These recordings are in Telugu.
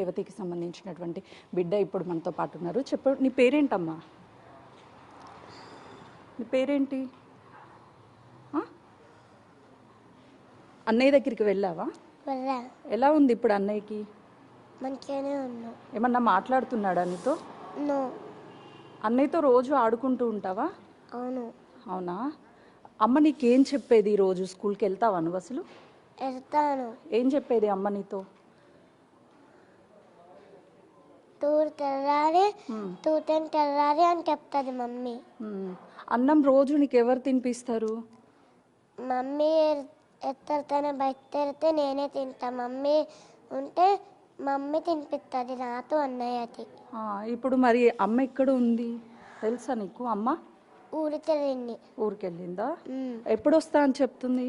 రేవతికి సంబంధించినటువంటి బిడ్డ ఇప్పుడు మనతో పాటు ఉన్నారు. చెప్పు, నీ పేరేంటమ్మా? నీ పేరేంటి? అన్నయ్య దగ్గరికి వెళ్ళావా? ఎలా ఉంది ఇప్పుడు అన్నయ్యకి? మంచిగానే ఉన్నా. ఏమన్నా మాట్లాడుతున్నాడా నీతో? నో. అన్నయ్యతో రోజు ఆడుకుంటూ ఉంటావా? అవును. అవునా? అమ్మ నీకేం చెప్పేది? రోజు స్కూల్కి వెళ్తావా నువ్వు అసలు? వెళ్తాను. ఏం చెప్పేది అమ్మ నీతో? టూర్ తెల్లారి టూటెన్ తెల్లారి అని చెప్తుంది మమ్మీ. అన్నం రోజు నీకు ఎవరు తినిపిస్తారు? మమ్మీ ఎత్తడితేనే బయట తెరితే నేనే తింటా. మమ్మీ ఉంటే మమ్మీ తినిపిస్తుంది నాతో అన్నయ్యకి. ఇప్పుడు మరి అమ్మ ఎక్కడ ఉంది తెలుసా నీకు? అమ్మ ఊరికెళ్ళింది. ఊరికెళ్ళిందా? ఎప్పుడు వస్తా అని చెప్తుంది?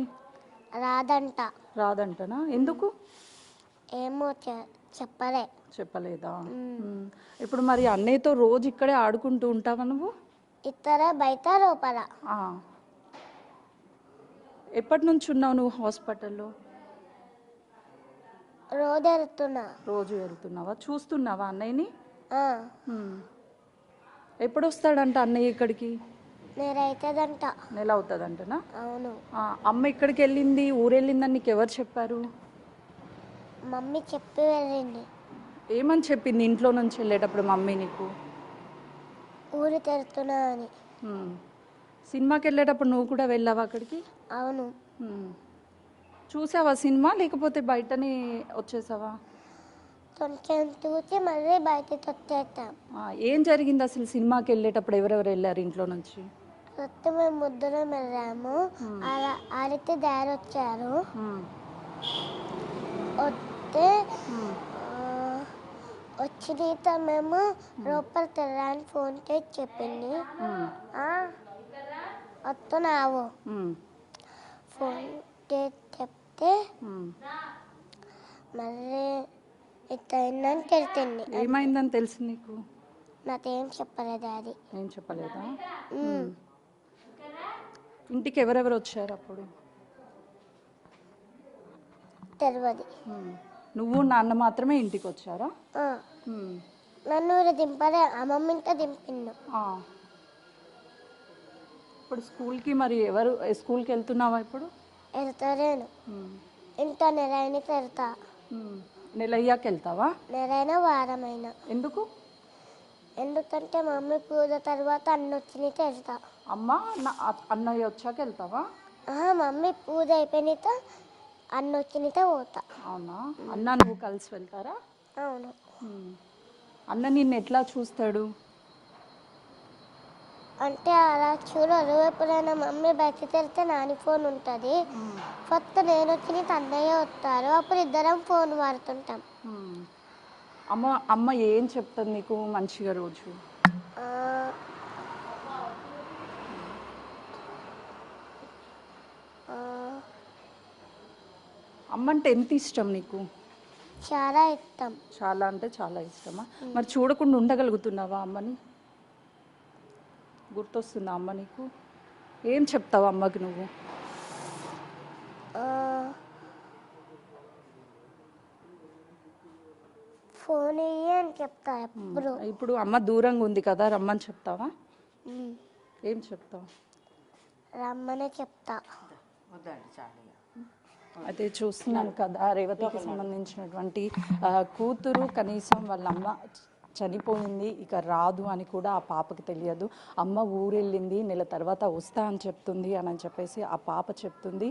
రాదంట. రాదంటనా? ఎందుకు? ఏమో చెప్పలేదా? ఇప్పుడు మరి అన్నయ్యతో రోజు ఇక్కడే ఆడుకుంటూ ఉంటావా నువ్వు? ఇతర బయట లోపల. ఎప్పటి నుంచి ఉన్నావు నువ్వు హాస్పిటల్లో? రోజు వెళ్తున్నావా? చూస్తున్నావా అన్నయ్యని? ఎప్పుడు వస్తాడంట అన్నయ్య ఇక్కడికి? నెల అవుతుందంటనా? అవును. అమ్మ ఇక్కడికి వెళ్ళింది, ఊరెళ్ళిందని నీకు ఎవరు చెప్పారు? మమ్మీ చెప్పి వెళ్ళింది. ఏమని చెప్పింది ఇంట్లో నుంచి వెళ్ళేటప్పుడు మమ్మీ నీకు? ఊరు తెరుతున్నా అని. సినిమాకి వెళ్ళేటప్పుడు నువ్వు కూడా వెళ్ళావా అక్కడికి? అవును. చూసావా సినిమా, లేకపోతే బయటనే వచ్చేసావా? కొంచెం చూసి మళ్ళీ బయటకి వచ్చేస్తాం. ఏం జరిగింది అసలు సినిమాకి వెళ్ళేటప్పుడు? ఎవరెవరు వెళ్ళారు ఇంట్లో నుంచి? మేము ముద్దులో వెళ్ళాము. ఆడితే డాడీ వచ్చారు. వస్తే వచ్చినాక మేము లోపల తెల్లని ఫోన్ చేసి చెప్పింది వస్తున్నావు. ఫోన్ చేసి చెప్తే మళ్ళీ ఇట్లయిందని తెలిసింది. ఏమైందని తెలుసు నీకు? నాకేం చెప్పలేదు డాడీ. ఏం చెప్పలేదా? ఇంటికి ఎవరెవరు వచ్చారు అప్పుడు? తెలియదు. నువ్వు నాన్న మాత్రమే ఇంటికి వచ్చారా? నన్ను దింపలే, అమ్మమ్మ ఇంకా దింపిండు. ఇప్పుడు స్కూల్కి మరి ఎవరు? స్కూల్కి వెళ్తున్నావా ఇప్పుడు? వెళ్తాను. ఇంకా నెల అయినా వెళ్తా. నెల అయ్యాక వెళ్తావా? నెలైనా వారమైనా. ఎందుకు? ఎందుకంటే మమ్మీ పూజ తర్వాత అన్న వచ్చినాక వెళ్తా. అమ్మ అన్నయ్య వచ్చాక వెళ్తావా? మమ్మీ పూజ అయిపోయినాక అన్న వచ్చినాక పోతా. అవునా? అన్న నువ్వు కలిసి వెళ్తారా? అవును. అన్న నిన్ను ఎట్లా చూస్తాడు? అంటే అలా చూడరు. ఎప్పుడైనా మమ్మీ బయటకు వెళ్తే నాని ఫోన్ ఉంటుంది. ఫస్ట్ నేను వచ్చి అన్నయ్య వస్తారు. అప్పుడు ఇద్దరం ఫోన్ వాడుతుంటాం. అమ్మ ఏం చెప్తుంది నీకు మంచిగా రోజు? అమ్మ అంటే ఎంత ఇష్టం నీకు? చాలా ఇష్టం. చాలా అంటే చాలా ఇష్టమా? మరి చూడకుండా ఉండగలుగుతున్నావా అమ్మని? గుర్తొస్తుందా అమ్మ నీకు? ఏం చెప్తావు అమ్మకి నువ్వు? ఫోన్ అని చెప్తా ఎప్పుడు. ఇప్పుడు అమ్మ దూరంగా ఉంది కదా, రమ్మని చెప్తావా? ఏం చెప్తావు? రమ్మనే చెప్తా. అయితే చూస్తున్నాం కదా, రేవతికి సంబంధించినటువంటి కూతురు కనీసం వాళ్ళ అమ్మ చనిపోయింది, ఇక రాదు అని కూడా ఆ పాపకి తెలియదు. అమ్మ ఊరెళ్ళింది, నెల తర్వాత వస్తా అని చెప్తుంది అని చెప్పేసి ఆ పాప చెప్తుంది.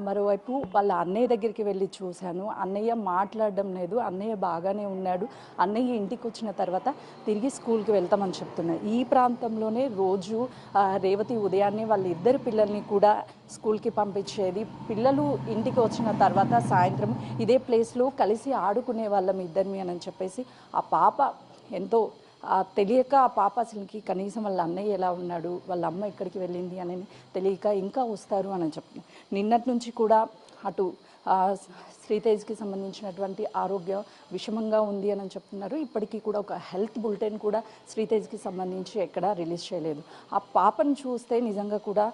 మరోవైపు వాళ్ళ అన్నయ్య దగ్గరికి వెళ్ళి చూశాను, అన్నయ్య మాట్లాడడం లేదు, అన్నయ్య బాగానే ఉన్నాడు, అన్నయ్య ఇంటికి వచ్చిన తర్వాత తిరిగి స్కూల్కి వెళ్తామని చెప్తున్నాడు. ఈ ప్రాంతంలోనే రోజు రేవతి ఉదయాన్నే వాళ్ళ ఇద్దరు పిల్లల్ని కూడా స్కూల్కి పంపించేది. పిల్లలు ఇంటికి వచ్చిన తర్వాత సాయంత్రం ఇదే ప్లేస్లో కలిసి ఆడుకునే వాళ్ళం ఇద్దరిని అని చెప్పేసి ఆ పాప ఎంతో తెలియక ఆ పాప అసలుకి కనీసం వాళ్ళ అన్నయ్య ఎలా ఉన్నాడు, వాళ్ళ అమ్మ ఎక్కడికి వెళ్ళింది అని తెలియక ఇంకా వస్తారు అని చెప్తున్నాను. నిన్నటి నుంచి కూడా అటు శ్రీతేజ్కి సంబంధించినటువంటి ఆరోగ్య విషమంగా ఉంది అని చెప్తున్నారు. ఇప్పటికీ కూడా ఒక హెల్త్ బులెటిన్ కూడా శ్రీతేజ్కి సంబంధించి ఎక్కడా రిలీజ్ చేయలేదు. ఆ పాపను చూస్తే నిజంగా కూడా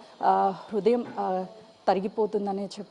హృదయం తరిగిపోతుందనే